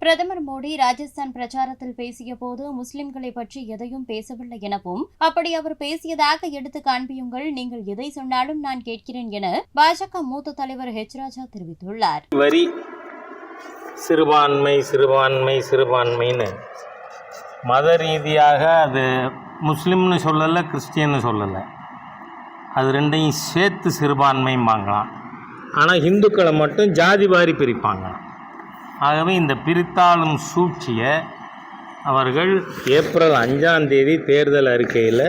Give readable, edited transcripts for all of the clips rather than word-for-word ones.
பிரதமர் மோடி ராஜஸ்தான் பிரச்சாரத்தில் பேசிய போது முஸ்லிம்களை பற்றி எதையும் பேசவில்லை எனவும், அப்படி அவர் பேசியதாக எடுத்து காண்பியுங்கள், நீங்கள் எதை சொன்னாலும் நான் கேட்கிறேன் என பாஜக மூத்த தலைவர் ஹெச் ராஜா தெரிவித்துள்ளார். வரி சிறுபான்மை சிறுபான்மை சிறுபான்மைன்னு மத ரீதியாக அது முஸ்லீம்னு சொல்லலை, கிறிஸ்டியன்னு சொல்லலை, அது ரெண்டையும் சேர்த்து சிறுபான்மைம்பாங்களாம். ஆனால் இந்துக்களை மட்டும் ஜாதி வாரி பிரிப்பாங்களாம். ஆகவே இந்த பிரித்தாளும் சூழ்ச்சியை அவர்கள் ஏப்ரல் 5 தேர்தல் அறிக்கையில்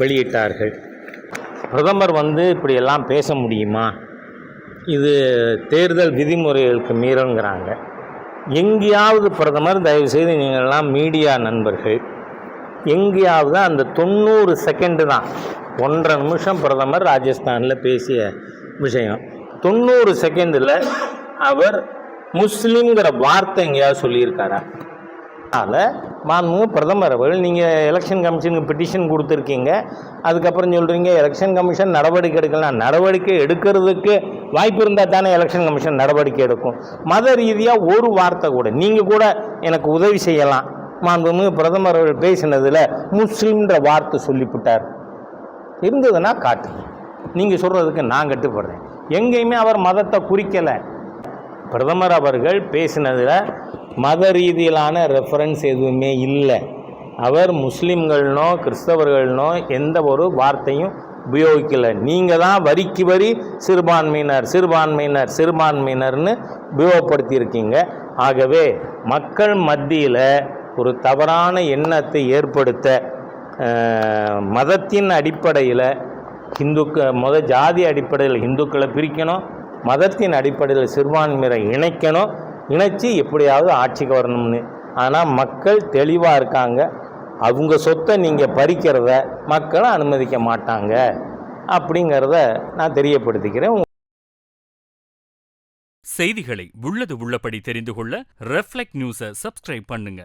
வெளியிட்டார்கள். பிரதமர் இப்படியெல்லாம் பேச முடியுமா? இது தேர்தல் விதிமுறைகளுக்கு மீறங்கிறாங்க. எங்கேயாவது பிரதமர், தயவுசெய்து நீங்கள்லாம் மீடியா நண்பர்கள், எங்கேயாவது அந்த 90 செகண்டு தான், 1.5 நிமிஷம் பிரதமர் ராஜஸ்தானில் பேசிய விஷயம், 90 செகண்டில் அவர் முஸ்லீம்ங்கிற வார்த்தை எங்கேயாவது சொல்லியிருக்காரா? அதனால் மாண்புமிகு பிரதமர் அவர்கள், நீங்கள் எலெக்ஷன் கமிஷனுக்கு பெட்டிஷன் கொடுத்துருக்கீங்க, அதுக்கப்புறம் சொல்கிறீங்க எலெக்ஷன் கமிஷன் நடவடிக்கை எடுக்கலாம். நடவடிக்கை எடுக்கிறதுக்கு வாய்ப்பு இருந்தால் தானே எலெக்ஷன் கமிஷன் நடவடிக்கை எடுக்கும். மத ரீதியாக ஒரு வார்த்தை கூட நீங்கள் கூட எனக்கு உதவி செய்யலாம். மாண்புமிகு பிரதமர் அவர்கள் பேசினதில் முஸ்லீம்ன்ற வார்த்தை சொல்லிவிட்டார் இருந்ததுன்னா காட்டு. நீங்கள் சொல்கிறதுக்கு நான் கட்டுப்படுறேன். எங்கேயுமே அவர் மதத்தை குறிக்கலை. பிரதமர் அவர்கள் பேசினதில் மத ரீதியிலான ரெஃபரன்ஸ் எதுவுமே இல்லை. அவர் முஸ்லீம்கள்னோ கிறிஸ்தவர்கள்னோ எந்த ஒரு வார்த்தையும் உபயோகிக்கலை. நீங்கள் தான் வரிக்கு வரி சிறுபான்மையினர் சிறுபான்மையினர் சிறுபான்மையினர்னு உபயோகப்படுத்தியிருக்கீங்க. ஆகவே மக்கள் மத்தியில் ஒரு தவறான எண்ணத்தை ஏற்படுத்த மதத்தின் அடிப்படையில் ஜாதி அடிப்படையில் இந்துக்களை பிரிக்கணும், மதத்தின் அடிப்படையில் சிறுபான்மையினரை இணைக்கணும், இணைச்சி எப்படியாவது ஆட்சிக்கு வரணும்னு. ஆனால் மக்கள் தெளிவாக இருக்காங்க. அவங்க சொத்தை நீங்கள் பறிக்கிறத மக்கள் அனுமதிக்க மாட்டாங்க அப்படிங்கிறத நான் தெரியப்படுத்திக்கிறேன். செய்திகளை உள்ளது உள்ளபடி தெரிந்து கொள்ள ரெஃப்ளெக்ட் நியூஸை சப்ஸ்கிரைப் பண்ணுங்க.